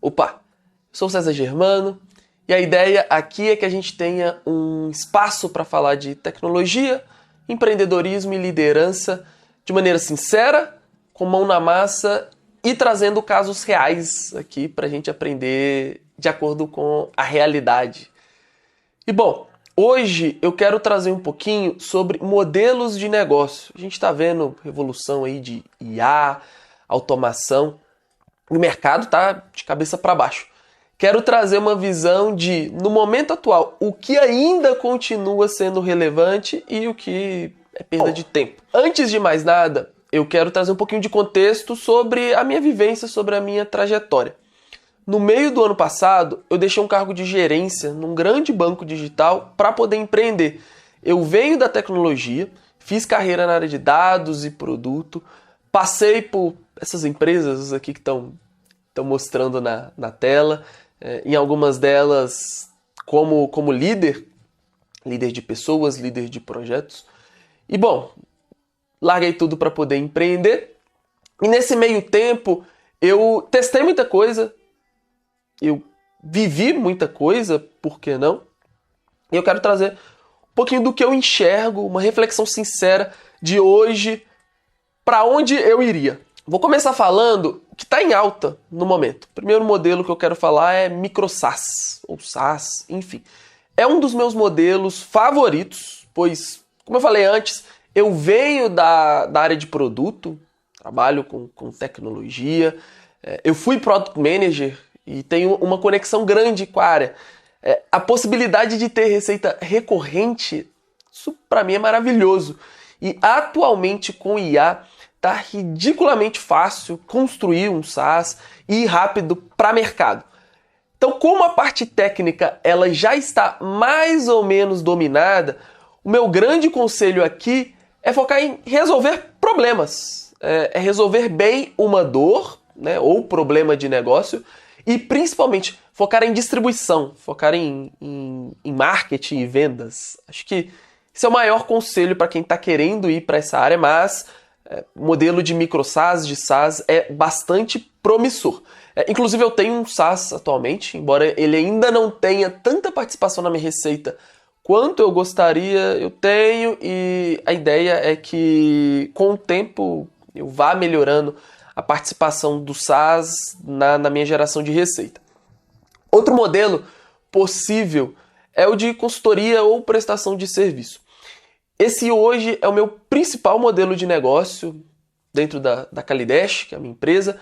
Opa, eu sou o César Germano e a ideia aqui é que a gente tenha um espaço para falar de tecnologia, empreendedorismo e liderança de maneira sincera, com mão na massa e trazendo casos reais aqui para a gente aprender de acordo com a realidade. E bom, hoje eu quero trazer um pouquinho sobre modelos de negócio. A gente está vendo revolução aí de IA, automação. O mercado tá de cabeça para baixo. Quero trazer uma visão de, no momento atual, o que ainda continua sendo relevante e o que é perda de tempo. Antes de mais nada, eu quero trazer um pouquinho de contexto sobre a minha vivência, sobre a minha trajetória. No meio do ano passado, eu deixei um cargo de gerência num grande banco digital para poder empreender. Eu venho da tecnologia, fiz carreira na área de dados e produto, passei por essas empresas aqui que estão mostrando na tela, em algumas delas como líder de pessoas, líder de projetos. E bom, larguei tudo para poder empreender. E nesse meio tempo, eu testei muita coisa, eu vivi muita coisa, por que não? E eu quero trazer um pouquinho do que eu enxergo, uma reflexão sincera de hoje, para onde eu iria. Vou começar falando que está em alta no momento. O primeiro modelo que eu quero falar é micro SaaS, ou SaaS, enfim. É um dos meus modelos favoritos, pois, como eu falei antes, eu venho da área de produto, trabalho com tecnologia, eu fui Product Manager e tenho uma conexão grande com a área. A possibilidade de ter receita recorrente, isso para mim é maravilhoso. E atualmente com IA, tá ridiculamente fácil construir um SaaS e ir rápido para mercado. Então, como a parte técnica ela já está mais ou menos dominada, o meu grande conselho aqui é focar em resolver problemas. É resolver bem uma dor, né, ou problema de negócio, e principalmente focar em distribuição, focar em marketing e vendas. Acho que esse é o maior conselho para quem está querendo ir para essa área, mas o modelo de micro SaaS, de SaaS, é bastante promissor. Inclusive eu tenho um SaaS atualmente, embora ele ainda não tenha tanta participação na minha receita quanto eu gostaria, eu tenho, e a ideia é que com o tempo eu vá melhorando a participação do SaaS na minha geração de receita. Outro modelo possível é o de consultoria ou prestação de serviço. Esse hoje é o meu principal modelo de negócio dentro da Calidash, que é a minha empresa.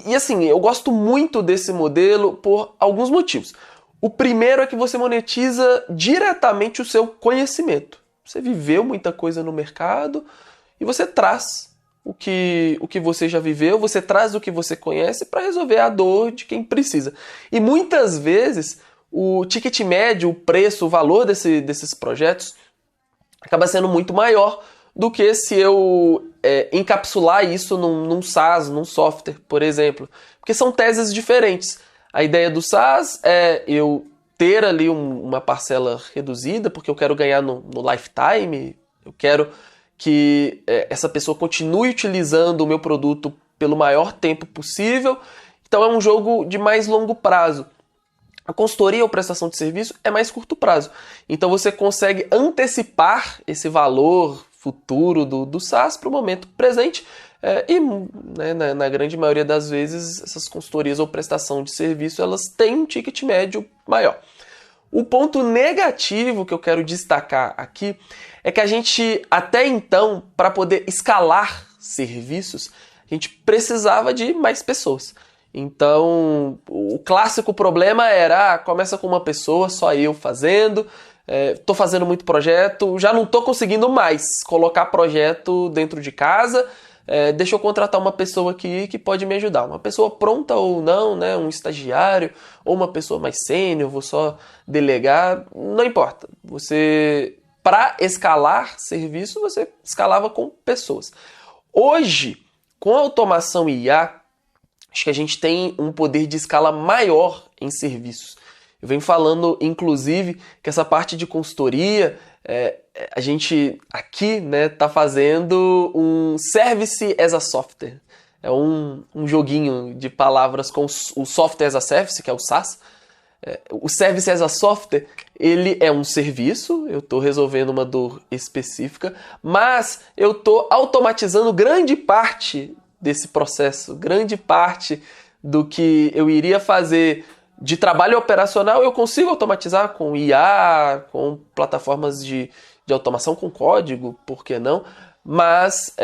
E assim, eu gosto muito desse modelo por alguns motivos. O primeiro é que você monetiza diretamente o seu conhecimento. Você viveu muita coisa no mercado e você traz o que você já viveu, você traz o que você conhece para resolver a dor de quem precisa. E muitas vezes o ticket médio, o preço, o valor desses projetos acaba sendo muito maior do que se eu encapsular isso num SaaS, num software, por exemplo. Porque são teses diferentes. A ideia do SaaS é eu ter ali uma parcela reduzida, porque eu quero ganhar no lifetime, eu quero que essa pessoa continue utilizando o meu produto pelo maior tempo possível. Então é um jogo de mais longo prazo. A consultoria ou prestação de serviço é mais curto prazo. Então você consegue antecipar esse valor futuro do SaaS para o momento presente. Na grande maioria das vezes, essas consultorias ou prestação de serviço, elas têm um ticket médio maior. O ponto negativo que eu quero destacar aqui é que a gente, até então, para poder escalar serviços, a gente precisava de mais pessoas. Então, o clássico problema era, começa com uma pessoa, só eu fazendo, estou fazendo muito projeto, já não estou conseguindo mais colocar projeto dentro de casa, deixa eu contratar uma pessoa aqui que pode me ajudar. Uma pessoa pronta ou não, né, um estagiário, ou uma pessoa mais sênior, vou só delegar, não importa. Você, para escalar serviço, você escalava com pessoas. Hoje, com a automação e IA, acho que a gente tem um poder de escala maior em serviços. Eu venho falando, inclusive, que essa parte de consultoria, a gente aqui tá fazendo um Service as a Software. É um joguinho de palavras com o Software as a Service, que é o SaaS. O Service as a Software, ele é um serviço, eu estou resolvendo uma dor específica, mas eu estou automatizando grande parte desse processo, grande parte do que eu iria fazer de trabalho operacional, eu consigo automatizar com IA, com plataformas de automação com código, por que não? Mas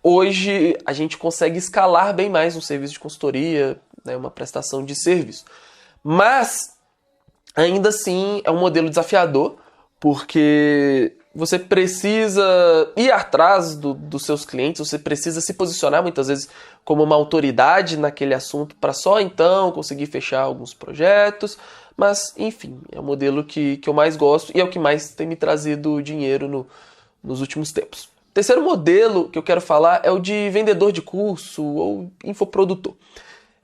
hoje a gente consegue escalar bem mais um serviço de consultoria, né, uma prestação de serviço. Mas, ainda assim, é um modelo desafiador, porque você precisa ir atrás dos seus clientes, você precisa se posicionar muitas vezes como uma autoridade naquele assunto para só então conseguir fechar alguns projetos. Mas, enfim, é o modelo que eu mais gosto e é o que mais tem me trazido dinheiro nos últimos tempos. O terceiro modelo que eu quero falar é o de vendedor de curso ou infoprodutor.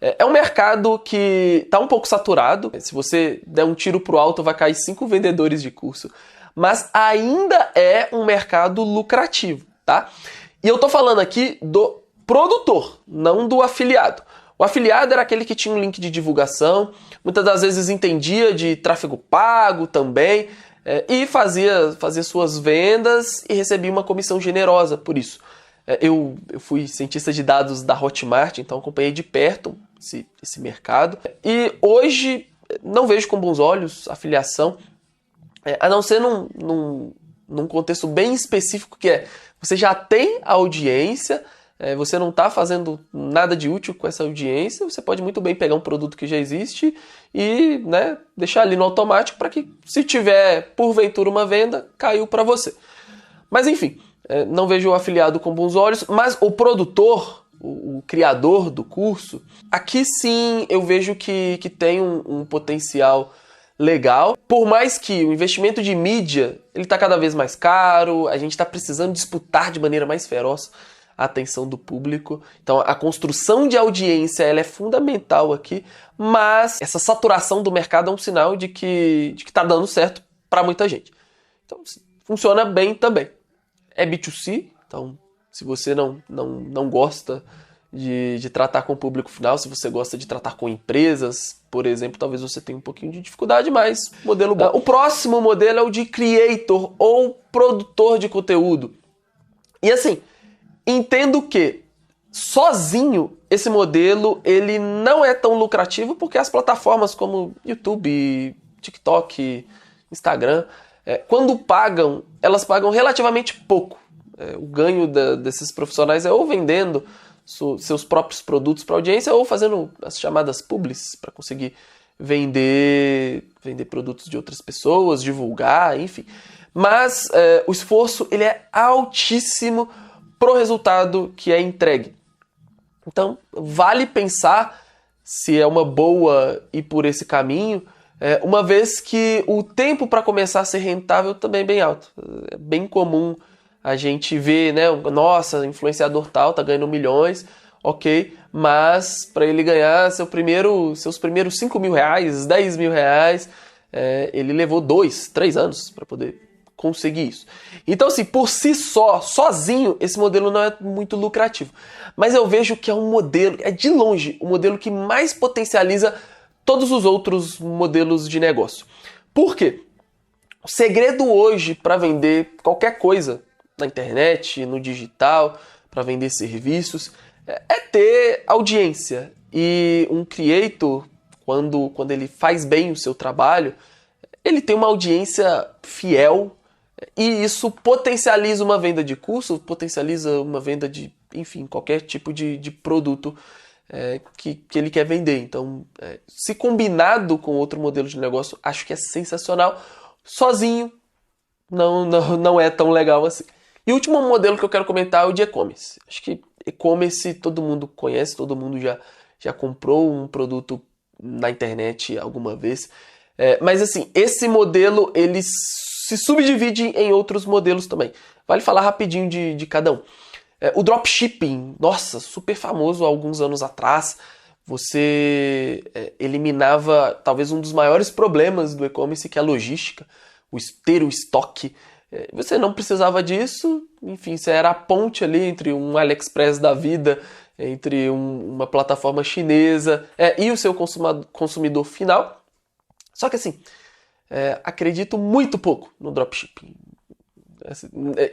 É um mercado que está um pouco saturado. Se você der um tiro pro alto, vai cair 5 vendedores de curso. Mas ainda é um mercado lucrativo, tá? E eu tô falando aqui do produtor, não do afiliado. O afiliado era aquele que tinha um link de divulgação, muitas das vezes entendia de tráfego pago também, e fazia suas vendas e recebia uma comissão generosa por isso. Eu fui cientista de dados da Hotmart, então acompanhei de perto esse mercado. E hoje não vejo com bons olhos a filiação, a não ser num contexto bem específico, que é você já tem a audiência, você não está fazendo nada de útil com essa audiência, você pode muito bem pegar um produto que já existe e, né, deixar ali no automático para que, se tiver porventura uma venda, caiu para você. Mas enfim, não vejo o afiliado com bons olhos, mas o produtor, o criador do curso, aqui sim eu vejo que tem um potencial legal. Por mais que o investimento de mídia ele está cada vez mais caro, a gente está precisando disputar de maneira mais feroz a atenção do público. Então a construção de audiência ela é fundamental aqui, mas essa saturação do mercado é um sinal de que está dando certo para muita gente. Então funciona bem também. É B2C, então se você não gosta de tratar com o público final, se você gosta de tratar com empresas, por exemplo, talvez você tenha um pouquinho de dificuldade, mas modelo bom. O próximo modelo é o de creator ou produtor de conteúdo. E assim, entendo que sozinho esse modelo ele não é tão lucrativo, porque as plataformas como YouTube, TikTok, Instagram, quando pagam, elas pagam relativamente pouco. O ganho desses profissionais é ou vendendo seus próprios produtos para audiência ou fazendo as chamadas publis para conseguir vender produtos de outras pessoas, divulgar, enfim. Mas o esforço ele é altíssimo pro resultado que é entregue. Então, vale pensar se é uma boa ir por esse caminho, uma vez que o tempo para começar a ser rentável também é bem alto. É bem comum a gente ver, né, nossa, influenciador tal tá ganhando milhões, ok, mas para ele ganhar seus primeiros 5 mil reais, 10 mil reais, ele levou 2, 3 anos para poder conseguir isso. Então, assim, por si só, sozinho, esse modelo não é muito lucrativo. Mas eu vejo que é um modelo, é de longe, o modelo que mais potencializa todos os outros modelos de negócio. Por quê? O segredo hoje para vender qualquer coisa na internet, no digital, para vender serviços, é ter audiência. E um creator, quando ele faz bem o seu trabalho, ele tem uma audiência fiel e isso potencializa uma venda de curso, potencializa uma venda de, enfim, qualquer tipo de produto que ele quer vender. Então, se combinado com outro modelo de negócio, acho que é sensacional. Sozinho, não é tão legal assim. E o último modelo que eu quero comentar é o de e-commerce. Acho que e-commerce todo mundo conhece, todo mundo já comprou um produto na internet alguma vez. Mas assim, esse modelo ele se subdivide em outros modelos também. Vale falar rapidinho de cada um. O dropshipping, nossa, super famoso há alguns anos atrás. Você eliminava talvez um dos maiores problemas do e-commerce, que é a logística, ter o estoque. Você não precisava disso, enfim, você era a ponte ali entre um AliExpress da vida entre uma plataforma chinesa e o seu consumidor final. Só que assim, acredito muito pouco no dropshipping.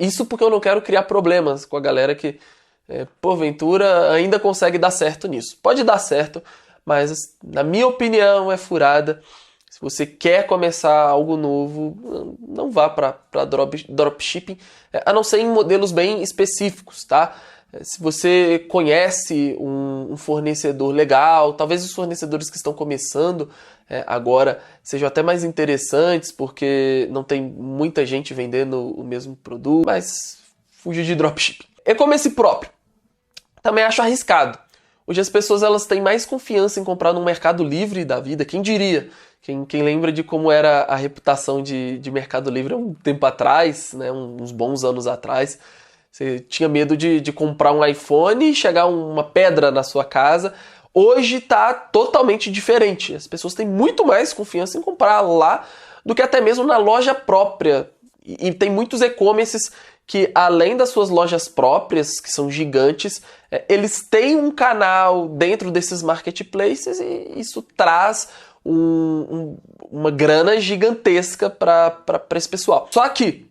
Isso porque eu não quero criar problemas com a galera que, porventura, ainda consegue dar certo nisso. Pode dar certo, mas na minha opinião é furada. Se você quer começar algo novo, não vá para dropshipping, a não ser em modelos bem específicos, tá? Se você conhece um fornecedor legal, talvez os fornecedores que estão começando agora sejam até mais interessantes, porque não tem muita gente vendendo o mesmo produto, mas fugir de dropshipping. E-commerce próprio, também acho arriscado. Hoje as pessoas elas têm mais confiança em comprar no Mercado Livre da vida, quem diria? Quem lembra de como era a reputação de Mercado Livre há um tempo atrás, né, uns bons anos atrás. Você tinha medo de comprar um iPhone e chegar uma pedra na sua casa. Hoje está totalmente diferente. As pessoas têm muito mais confiança em comprar lá do que até mesmo na loja própria. E tem muitos e-commerces que, além das suas lojas próprias, que são gigantes, eles têm um canal dentro desses marketplaces e isso traz uma grana gigantesca para esse pessoal. Só que,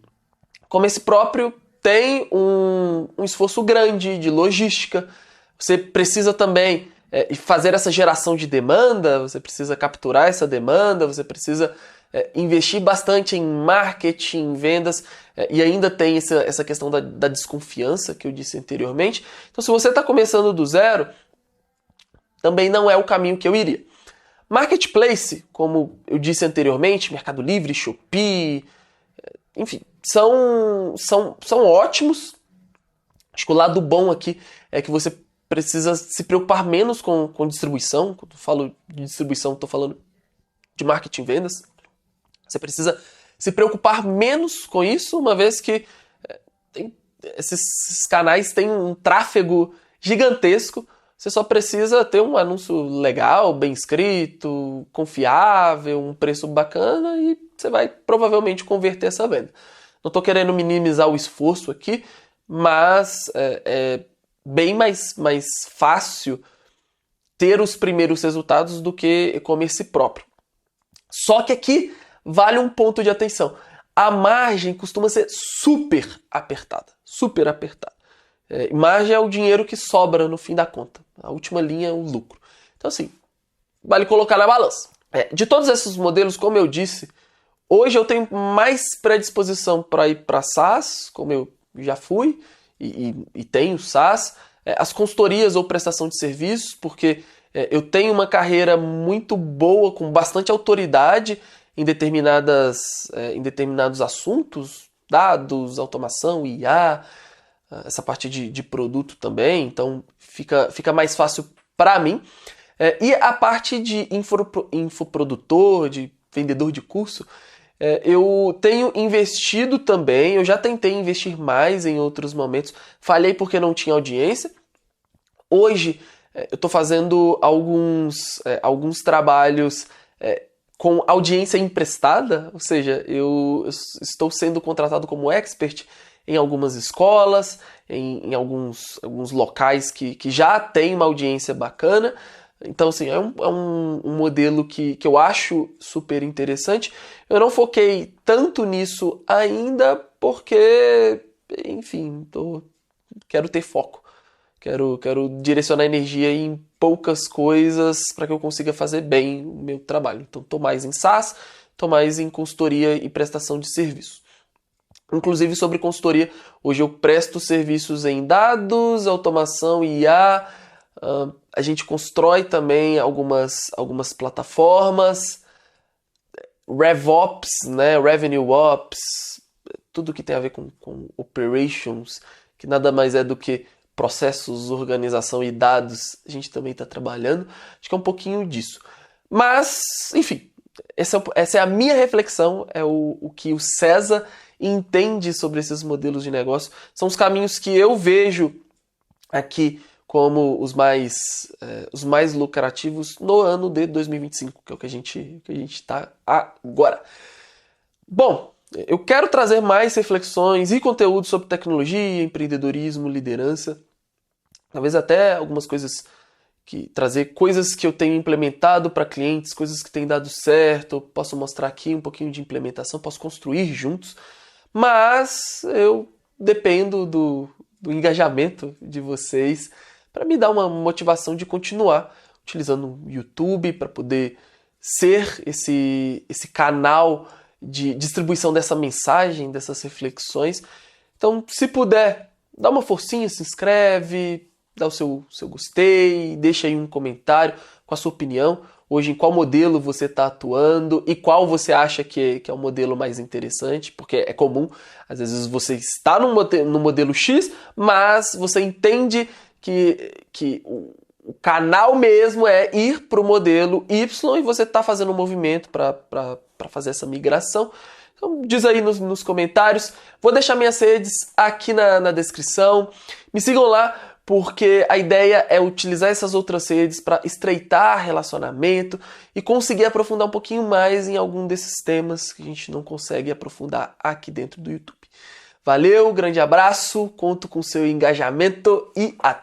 como esse próprio tem um esforço grande de logística, você precisa também fazer essa geração de demanda, você precisa capturar essa demanda, você precisa investir bastante em marketing, em vendas, e ainda tem essa questão da desconfiança que eu disse anteriormente. Então, se você está começando do zero, também não é o caminho que eu iria. Marketplace, como eu disse anteriormente, Mercado Livre, Shopee, enfim, são ótimos. Acho que o lado bom aqui é que você precisa se preocupar menos com distribuição. Quando eu falo de distribuição, estou falando de marketing e vendas. Você precisa se preocupar menos com isso, uma vez que esses canais têm um tráfego gigantesco. Você só precisa ter um anúncio legal, bem escrito, confiável, um preço bacana e você vai provavelmente converter essa venda. Não estou querendo minimizar o esforço aqui, mas é bem mais fácil ter os primeiros resultados do que e-commerce próprio. Só que aqui vale um ponto de atenção. A margem costuma ser super apertada. Super apertada. Margem é o dinheiro que sobra no fim da conta. A última linha é o lucro. Então, assim, vale colocar na balança. De todos esses modelos, como eu disse, hoje eu tenho mais predisposição para ir para SaaS, como eu já fui e tenho SaaS. As consultorias ou prestação de serviços, porque eu tenho uma carreira muito boa, com bastante autoridade em determinados assuntos, dados, automação, IA, essa parte de produto também, então fica mais fácil para mim. E a parte de infoprodutor, de vendedor de curso, eu tenho investido também, eu já tentei investir mais em outros momentos, falhei porque não tinha audiência. Hoje eu estou fazendo alguns trabalhos com audiência emprestada, ou seja, eu estou sendo contratado como expert em algumas escolas, em alguns locais que já tem uma audiência bacana. Então, assim, é um modelo que eu acho super interessante. Eu não foquei tanto nisso ainda porque, enfim, quero ter foco. Quero direcionar energia em poucas coisas para que eu consiga fazer bem o meu trabalho. Então, estou mais em SaaS, estou mais em consultoria e prestação de serviços. Inclusive, sobre consultoria, hoje eu presto serviços em dados, automação e IA. A gente constrói também algumas plataformas, RevOps, né, Revenue Ops, tudo que tem a ver com operations, que nada mais é do que processos, organização e dados, a gente também está trabalhando. Acho que é um pouquinho disso. Mas, enfim, essa é a minha reflexão, é o que o César entende sobre esses modelos de negócio. São os caminhos que eu vejo aqui como os mais lucrativos no ano de 2025, que é o que a gente está agora. Bom, eu quero trazer mais reflexões e conteúdo sobre tecnologia, empreendedorismo, liderança. talvez até algumas coisas trazer coisas que eu tenho implementado para clientes, coisas que têm dado certo, eu posso mostrar aqui um pouquinho de implementação, posso construir juntos, mas eu dependo do engajamento de vocês para me dar uma motivação de continuar utilizando o YouTube para poder ser esse canal de distribuição dessa mensagem, dessas reflexões. Então, se puder, dá uma forcinha, se inscreve, dá o seu gostei, deixa aí um comentário com a sua opinião. Hoje, em qual modelo você está atuando e qual você acha que é o modelo mais interessante, porque é comum, às vezes você está no modelo X, mas você entende que o canal mesmo é ir para o modelo Y e você está fazendo um movimento para fazer essa migração. Então diz aí nos comentários. Vou deixar minhas redes aqui na descrição. Me sigam lá, porque a ideia é utilizar essas outras redes para estreitar relacionamento e conseguir aprofundar um pouquinho mais em algum desses temas que a gente não consegue aprofundar aqui dentro do YouTube. Valeu, grande abraço, conto com seu engajamento e até!